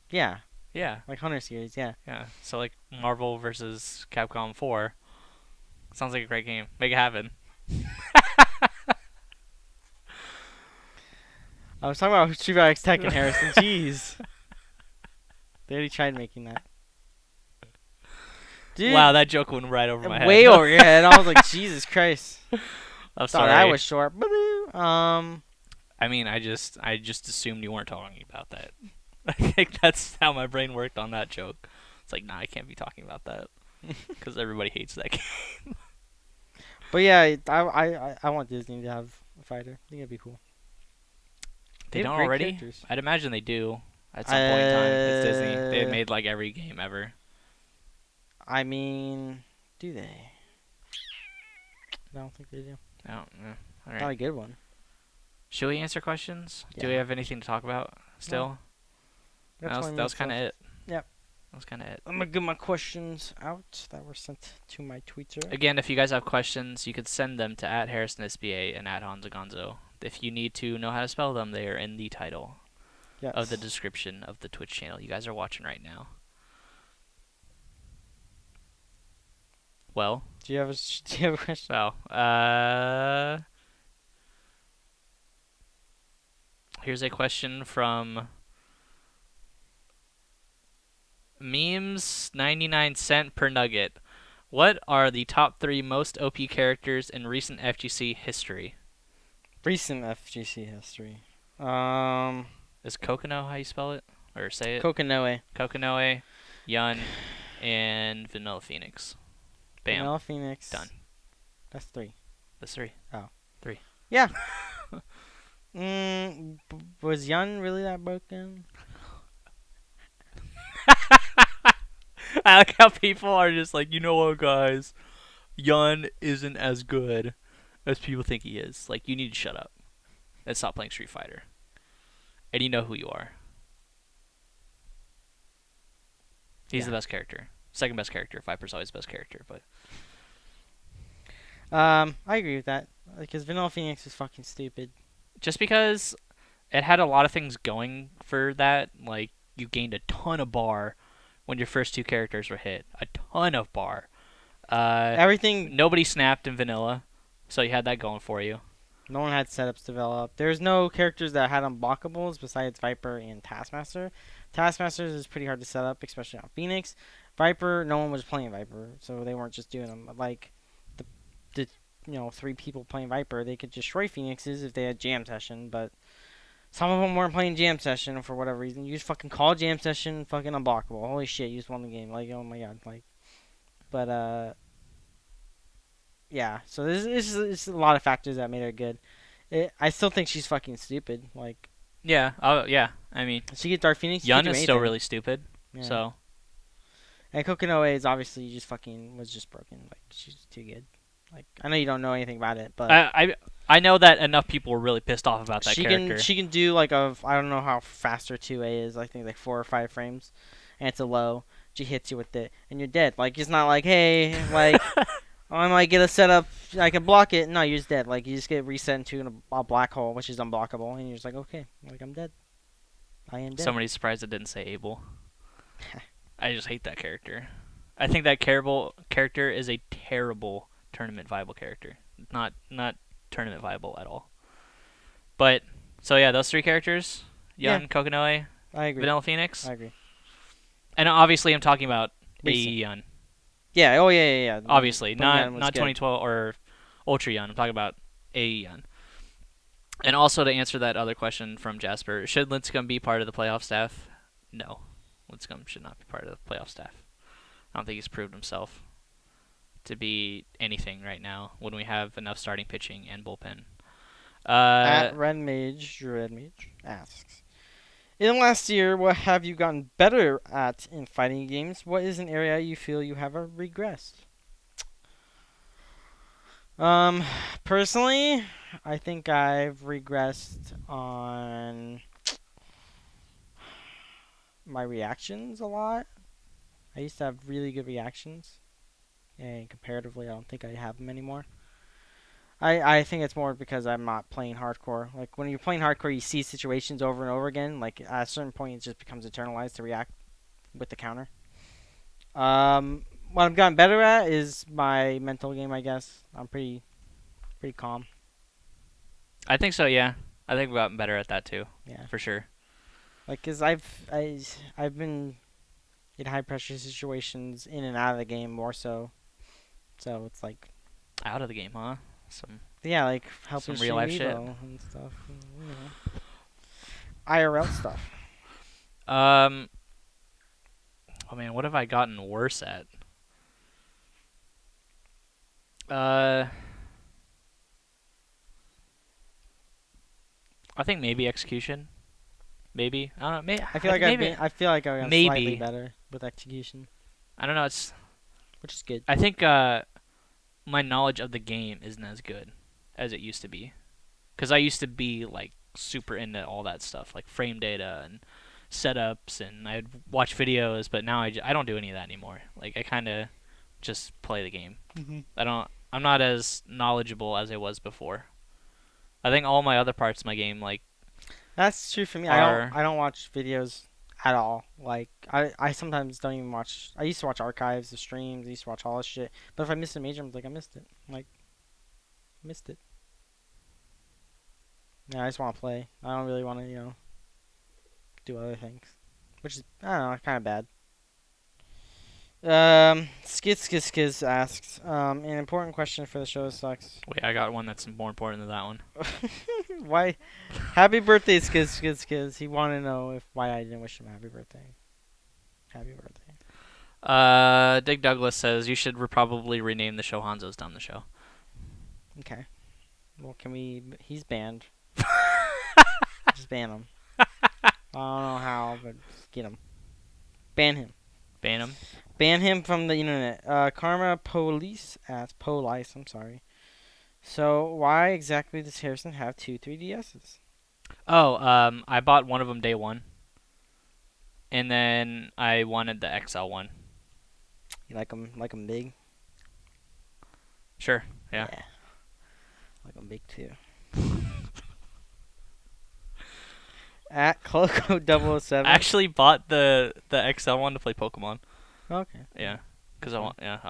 Yeah. Yeah. Like Hunter series, yeah. Yeah. So like Marvel versus Capcom 4. Sounds like a great game. Make it happen. I was talking about Street Fighter X Tekken, Harrison. Jeez. They already tried making that. Dude, Wow, that joke went right over my head. way over your head. I was like, Jesus Christ. I'm Thought sorry. that was short. I mean, I just assumed you weren't talking about that. I think that's how my brain worked on that joke. It's like, nah, I can't be talking about that because everybody hates that game. But yeah, I want Disney to have fighter. I think it'd be cool. They have don't great already? characters. I'd imagine they do at some point in time. It's Disney. They Uh, made like every game ever. I mean, do they? I don't think they do. I don't know. All Not a right. good one. Should we answer questions? Do we Yeah. have anything to talk about still? Got That was 20 that was minutes kind of left. it. Yep. That was kind of it. I'm gonna get my questions out that were sent to my Twitter. Again, if you guys have questions, you could send them to @HarrisonSBA and @Honzo Gonzo. If you need to know how to spell them, they are in the title Yes. of the description of the Twitch channel you guys are watching right now. Well, Do you have a question? so, here's a question from Memes 99 cent per nugget. What are the top 3 most OP characters in recent FGC history? Recent FGC history. Is Kokono how you spell it? Or say it? Kokanoe. Kokonoe, Yun, and Vanilla Phoenix. Bam. Vanilla Phoenix. Done. That's 3. That's 3. Yeah. Was Yun really that broken? I like how people are just like, you know what, guys? Yun isn't as good as people think he is. Like, you need to shut up and stop playing Street Fighter. And you know who you are. He's the best character. Second best character. Viper's always the best character, but I agree with that. Because Vanilla Phoenix is fucking stupid. just because it had a lot of things going for that, like you gained a ton of bar when your first 2 characters were hit. A ton of bar. Everything. Nobody snapped in vanilla, so you had that going for you. No one had setups developed. There's no characters that had unblockables besides Viper and Taskmaster. Taskmaster is pretty hard to set up, especially on Phoenix. Viper, no one was playing Viper, so they weren't just doing them. Like the 3 people playing Viper, they could destroy Phoenixes if they had jam session, but some of them weren't playing jam session for whatever reason. You just fucking call jam session, fucking unblockable. Holy shit, you just won the game. Like, oh my god, like, but yeah. So this is a lot of factors that made her good. I still think she's fucking stupid. Like, Yeah, yeah. I mean, she gets Dark Phoenix. Yun is still really stupid. Yeah. So And Kokinoe is obviously just fucking was just broken. Like, she's too good. Like, I know you don't know anything about it, but I know that enough people were really pissed off about that she character. can do like I don't know how fast her 2A is. I think like 4 or 5 frames, and it's a low. She hits you with it, and you're dead. Like, it's not like, hey, like I might get a setup, I can block it. No, you're just dead. Like, you just get reset into a black hole, which is unblockable, and you're just like, okay, like, I'm dead. I am dead. Somebody's surprised it didn't say Abel. I just hate that character. I think that character is a terrible tournament viable character. Not tournament viable at all. But so yeah, those 3 characters: Yun, Yeah. Kokonoe, I agree. Vanilla Phoenix, I agree. and obviously I'm talking about Recent. AE Yun. Yeah. Oh yeah. Obviously, But Yun not was not good. 2012 or Ultra Yun. I'm talking about AE Yun. And also to answer that other question from Jasper, should Linscomb be part of the playoff staff? No, Linscomb should not be part of the playoff staff. I don't think he's proved himself to be anything right now when we have enough starting pitching and bullpen. At Red Mage asks, in the last year, what have you gotten better at in fighting games? What is an area you feel you have regressed? Personally, I think I've regressed on my reactions a lot. I used to have really good reactions, and comparatively, I don't think I have them anymore. I think it's more because I'm not playing hardcore. Like, when you're playing hardcore, you see situations over and over again. Like, at a certain point, it just becomes internalized to react with the counter. What I've gotten better at is my mental game, I guess. I'm pretty calm. I think so. Yeah, I think we've gotten better at that too. Yeah. For sure. Like, 'cause I've been in high pressure situations in and out of the game more so. So it's like, Out of the game, huh? yeah, like helping Some real life shit. and stuff, and, IRL stuff. Oh man, what have I gotten worse at? I think maybe execution. Maybe I don't know. I feel like maybe I feel like I've maybe. slightly better with execution, I don't know. It's. which is good. I think my knowledge of the game isn't as good as it used to be, because I used to be like super into all that stuff, like frame data and setups, and I'd watch videos. But now I don't do any of that anymore. Like I kind of just play the game. I'm not as knowledgeable as I was before. I think all my other parts of my game, like That's true for me. Are- I don't watch videos at all. Like I sometimes don't even watch. I used to watch archives, the streams. I used to watch all this shit. But if I missed a major, I'm like I missed it. Like missed it. Yeah, I just want to play. I don't really want to do other things, which is I don't know, kind of bad. Skiz asks, an important question for the show sucks. wait, I got one that's more important than that one. Why? Happy birthday, Skiz. He wanted to know why I didn't wish him happy birthday. Happy birthday. Dig Douglas says you should probably rename the show Honzo's Done the Show. Okay. Well, can we? He's banned. Just ban him. I don't know how, but just get him. Ban him. Ban him. Ban him from the internet. Karma Police asks, Police, I'm sorry. So, why exactly does Harrison have two 3DSs? Oh, I bought one of them day one, and then I wanted the XL one. You like them big? Sure. Yeah. Like them big too. At Cloco007. I actually bought the XL one to play Pokemon. Okay. Yeah, because I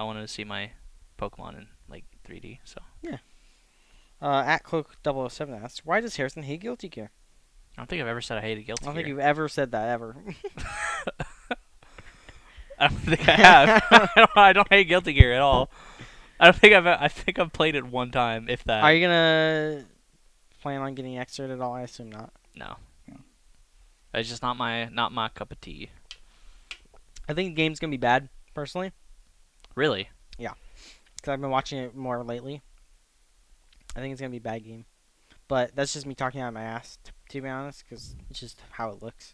wanted to see my Pokemon in like 3D. So. At Cloak007 asks, why does Harrison hate Guilty Gear? I don't think I've ever said I hated Guilty I don't Gear. think you've ever said that, ever. I don't think I have. I don't hate Guilty Gear at all. I think I've played it one time, if that. Are you gonna plan on getting excerpt at all? I assume not. No. It's just not my cup of tea. I think the game's gonna be bad, personally. Really? Yeah. Because I've been watching it more lately. I think it's gonna be a bad game. But that's just me talking out of my ass, to be honest, because it's just how it looks.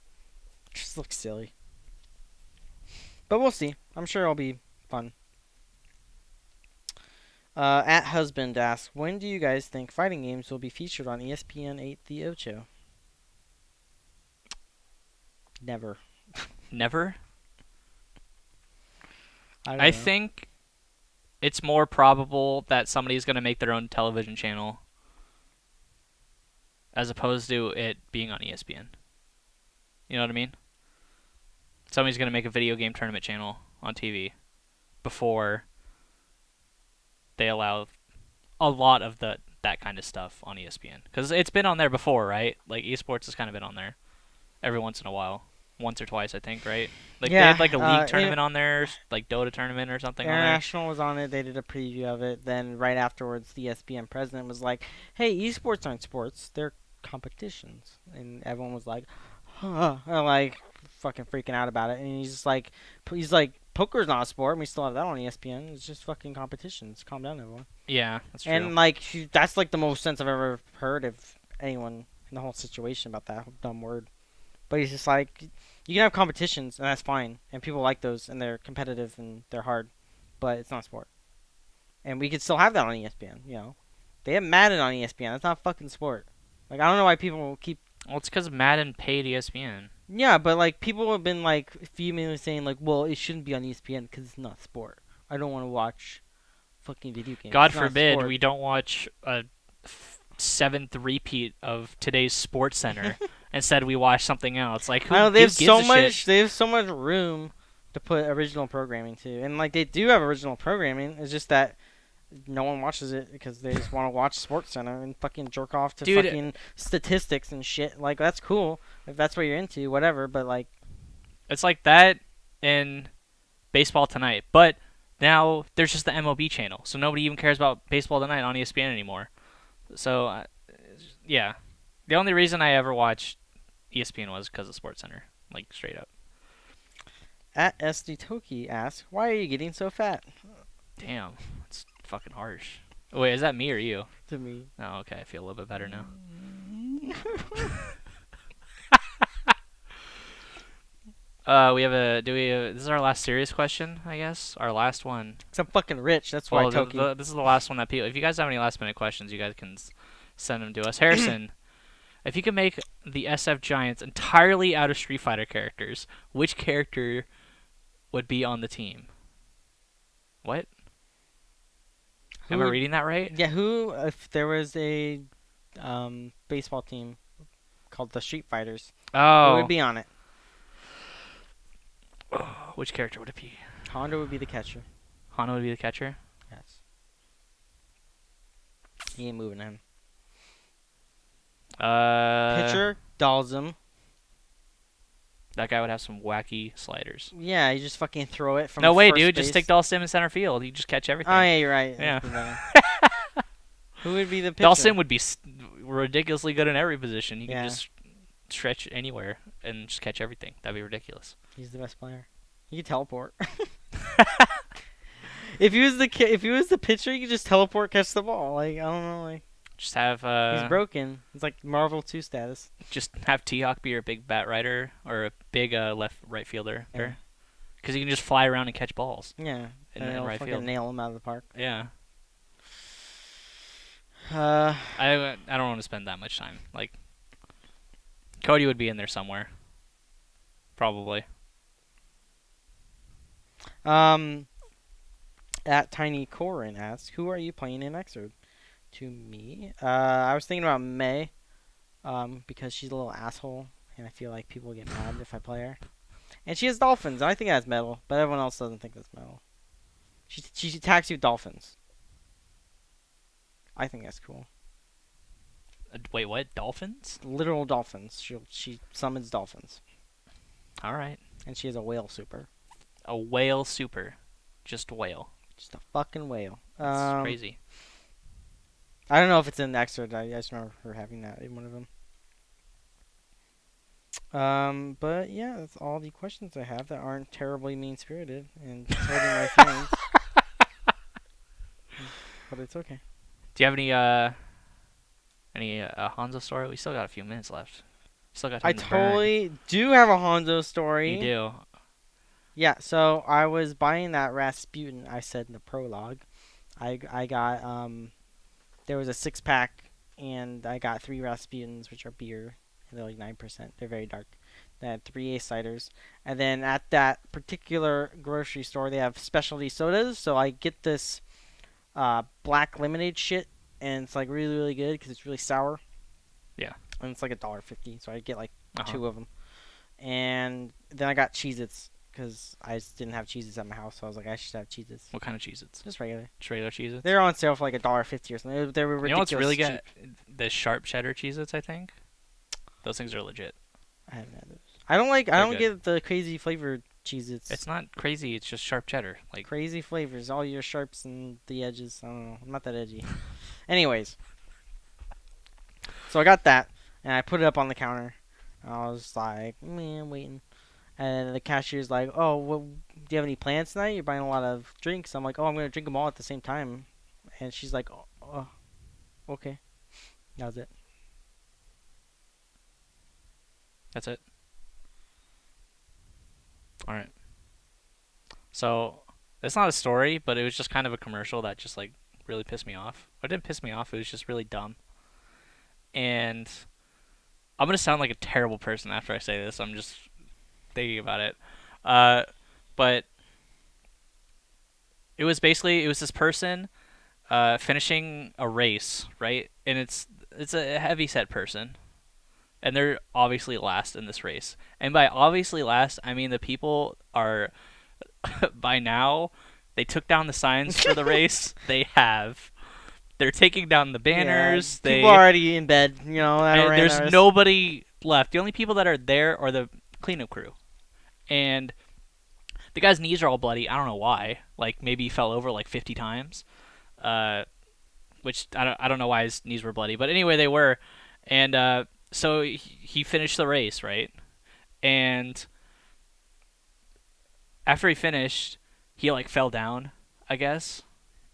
It just looks silly. But we'll see. I'm sure it'll be fun. At Husband asks, when do you guys think fighting games will be featured on ESPN 8 The Ocho? Never. Never? don't I know. think it's more probable that somebody's going to make their own television channel as opposed to it being on ESPN. You know what I mean? Somebody's going to make a video game tournament channel on TV before they allow a lot of that kind of stuff on ESPN. Because it's been on there before, right? Like, esports has kind of been on there every once in a while. Once or twice, I think, right? Like, Yeah, they had, like, a league it- tournament on there, like Dota tournament or something on there. International was on it. They did a preview of it. Then right afterwards, the ESPN president was like, "Hey, esports aren't sports; they're competitions." And everyone was like, "Huh," and, like fucking freaking out about it. And he's like, "Poker's not a sport. And we still have that on ESPN. It's just fucking competitions. Calm down, everyone." Yeah, that's true. And like, that's like the most sense I've ever heard of anyone in the whole situation about that dumb word. But he's just like, you can have competitions, and that's fine. And people like those, and they're competitive, and they're hard. But it's not a sport. And we could still have that on ESPN, you know. They have Madden on ESPN. That's not a fucking sport. Like, I don't know why people keep... Well, it's because Madden paid ESPN. Yeah, but, like, people have been, like, vehemently saying, like, well, it shouldn't be on ESPN because it's not a sport. I don't want to watch fucking video games. God It's not a forbid sport. we don't watch a seventh repeat of today's Sports Center. Instead, we watch something else. Like, who I know they have gives so a much. shit? They have so much room to put original programming to, and like they do have original programming. It's just that no one watches it because they just want to watch Sports Center and fucking jerk off to Dude. fucking statistics and shit. Like that's cool if that's what you're into, whatever. But like, It's like that in Baseball Tonight. But now there's just the MLB channel, so nobody even cares about Baseball Tonight on ESPN anymore. So, yeah. The only reason I ever watched ESPN was because of Sports Center. Like, straight up. at SD Toki asks, "Why are you getting so fat?" Damn. That's fucking harsh. Wait, is that me or you? To me, Oh, okay. I feel a little bit better now. We have a. Do we? This is our last serious question, I guess. Our last one. 'Cause I'm fucking rich. That's why Well, I took you. this is the last one that people. If you guys have any last minute questions, you guys can send them to us. Harrison, if you could make the SF Giants entirely out of Street Fighter characters, which character would be on the team? What? Am I Who- reading that right? Yeah, who? If there was a baseball team called the Street Fighters, who Oh, would be on it? which character would it be? Honda would be the catcher. Hana would be the catcher. Yes. He ain't moving him. Pitcher, Dalsum. That guy would have some wacky sliders. Yeah, you just fucking throw it from No way, first dude. base. Just stick Dalsim in center field. You just catch everything. Oh, yeah, you're right. Yeah. Who would be the pitcher? Dalsim would be ridiculously good in every position. He Yeah. could just stretch anywhere and just catch everything. That'd be ridiculous. He's the best player. He could teleport. If he was the pitcher, he could just teleport, catch the ball. Like, I don't know, like Just have he's broken. It's like Marvel 2 status. just have T-Hawk be a big bat rider or a big right fielder. Yeah. Because he can just fly around and catch balls. Yeah, In and he'll right fucking field. nail him out of the park. Yeah. Uh, I don't want to spend that much time. Like, Cody would be in there somewhere. Probably. At Tiny Corin asks, who are you playing in Xrd? To me, I was thinking about May, because she's a little asshole, and I feel like people get mad if I play her. And she has dolphins, and I think that's metal, but everyone else doesn't think that's metal. She attacks you with dolphins. I think that's cool. Wait, what? Dolphins? Literal dolphins. She summons dolphins, All right. and she has a whale super. A whale super. Just whale. Just a fucking whale. That's crazy. I don't know if it's in Xrd. I just remember her having that in one of them. But yeah, that's all the questions I have that aren't terribly mean-spirited and hurting my feelings. But it's okay. Do you have any Hanzo story? We still got a few minutes left. Still got I time to burn. totally do have a Honzo story. You do. Yeah, so I was buying that Rasputin I said in the prologue. I got there was a 6-pack and I got 3 Rasputins, which are beer, and they're like 9%. They're very dark. They had 3 Ace ciders. And then at that particular grocery store they have specialty sodas, so I get this black lemonade shit, and it's like really, really good because it's really sour. Yeah. And it's like $1.50, so I get like Uh-huh. 2 of them. And then I got Cheez-Its because I just didn't have Cheez-Its at my house, so I was like, I should have Cheez-Its. What kind of Cheez-Its? Just regular. Just regular Cheez-Its? They're on sale for like $1.50 or something. They were ridiculous. You know what's really cheap. good? The sharp cheddar Cheez-Its, I think. Those things are legit. I haven't had those. I don't They're get the crazy flavored Cheez-Its. It's not crazy. It's just sharp cheddar. Like, Crazy flavors, all your sharps and the edges. I don't know. I'm not that edgy. Anyways, so I got that and I put it up on the counter. I was like, man, waiting. And the cashier's like, oh, well, do you have any plans tonight? You're buying a lot of drinks. I'm like, oh, I'm going to drink them all at the same time. And she's like, oh, okay. That was it. that's it. All right. So, it's not a story, but it was just kind of a commercial that just, like, really pissed me off. It didn't piss me off. It was just really dumb. And I'm going to sound like a terrible person after I say this. I'm just thinking about it. But it was this person finishing a race, right? And it's a heavy set person. And they're obviously last in this race. And by obviously last, I mean the people are, by now, they took down the signs for the race. They're taking down the banners. Yeah, people are already in bed, you know. And there's nobody left. The only people that are there are the cleanup crew. And the guy's knees are all bloody. I don't know why. Like, maybe he fell over like 50 times. Which, I don't know why his knees were bloody. But anyway, they were. And so he finished the race, right? And after he finished, he like fell down, I guess.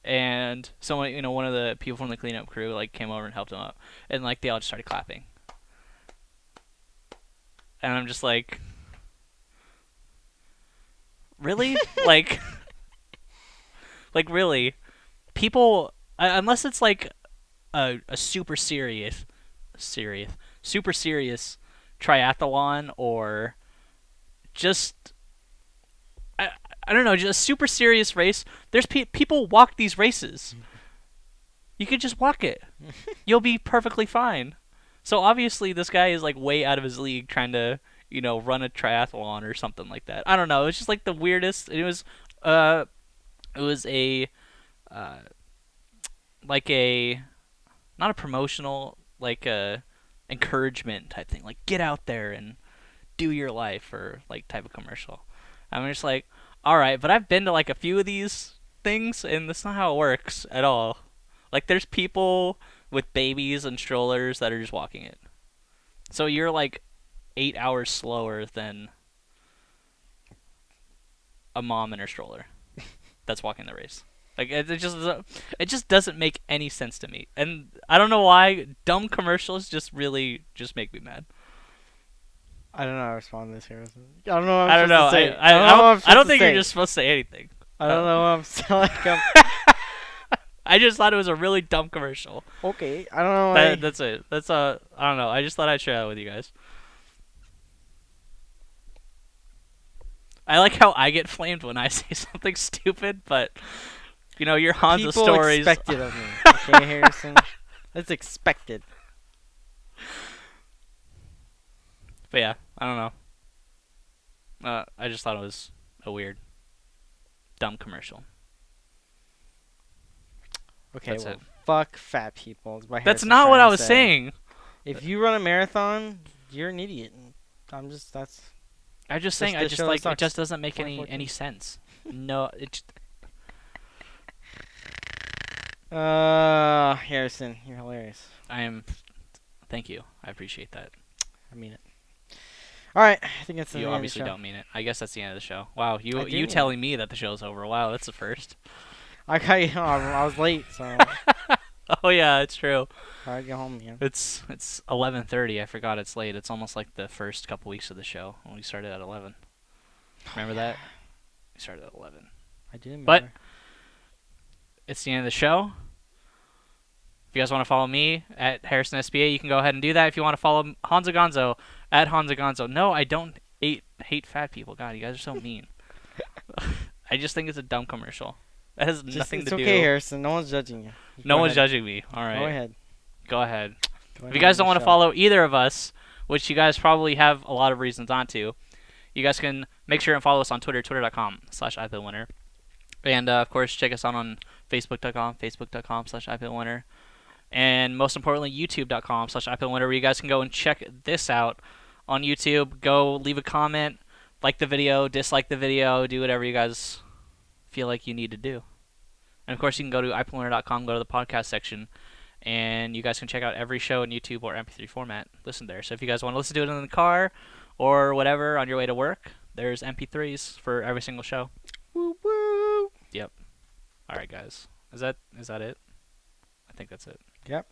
And someone, one of the people from the cleanup crew like came over and helped him up. And like they all just started clapping. and I'm just like, really? Like really? People, unless it's like a super super serious triathlon, or just I, I don't know, just a super serious race. There's people walk these races. You could just walk it. You'll be perfectly fine. So obviously this guy is like way out of his league trying to, run a triathlon or something like that. I don't know. It's just like the weirdest. It was a like a not a promotional, like a encouragement type thing. Like get out there and do your life, or like type of commercial. I'm just like, all right, but I've been to like a few of these things, and that's not how it works at all. Like there's people with babies and strollers that are just walking it. So you're like 8 hours slower than a mom in her stroller that's walking the race. Like it just doesn't make any sense to me. And I don't know why dumb commercials just really just make me mad. I don't know how to respond to this, Harrison. I don't know what I I'm don't know. supposed to say. I don't think you're just supposed to say anything. I don't know what I'm saying. I just thought it was a really dumb commercial. Okay, I don't know why. That's it. I don't know. I just thought I'd share that with you guys. I like how I get flamed when I say something stupid, but your Honzo People stories. expect it of me. Okay, Harrison. That's expected. But yeah, I don't know. I just thought it was a weird, dumb commercial. Okay, That's well, it. fuck fat people. Is what That's Harrison's not what trying I to was say. saying. If you run a marathon, you're an idiot. I'm just that's. I'm just saying. I the just show like it sucks. just doesn't make any 2014. sense. No, it. Just, Harrison, you're hilarious. I am. Thank you. I appreciate that. I mean it. All right, I think that's the You end obviously of the show. don't mean it. I guess that's the end of the show. Wow, I you do mean telling me that the show's over. Wow, that's the first. I got I was late, so Oh yeah, it's true. I get home, man. It's 11:30. I forgot it's late. It's almost like the first couple weeks of the show when we started at 11. Remember that? We started at 11. I do remember. But it's the end of the show. If you guys want to follow me at Harrison SBA, you can go ahead and do that. If you want to follow Honzo Gonzo at Honzo Gonzo. No, I don't hate fat people. God, you guys are so mean. I just think it's a dumb commercial. It has nothing it's to do. okay, Harrison. No one's judging you. No Go one's ahead. judging me. All right. Go ahead. Go ahead. Go If ahead you guys and don't want to show. follow either of us, which you guys probably have a lot of reasons not to, you guys can make sure and follow us on Twitter, twitter.com/IPLWinner. And, of course, check us out on facebook.com/IPLWinner. And most importantly, youtube.com/IPLWinner, where you guys can go and check this out on YouTube. Go leave a comment, like the video, dislike the video, do whatever you guys feel like you need to do. And, of course, you can go to IPLWinner.com, go to the podcast section, and you guys can check out every show on YouTube or MP3 format. Listen there. So if you guys want to listen to it in the car or whatever on your way to work, there's MP3s for every single show. Woo woo. Yep. All right, guys. Is that it? I think that's it. Yep.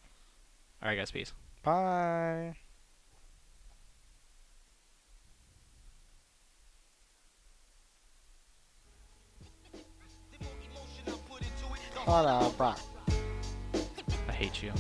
All right, guys. Peace. Bye. Hold on, bro. I hate you.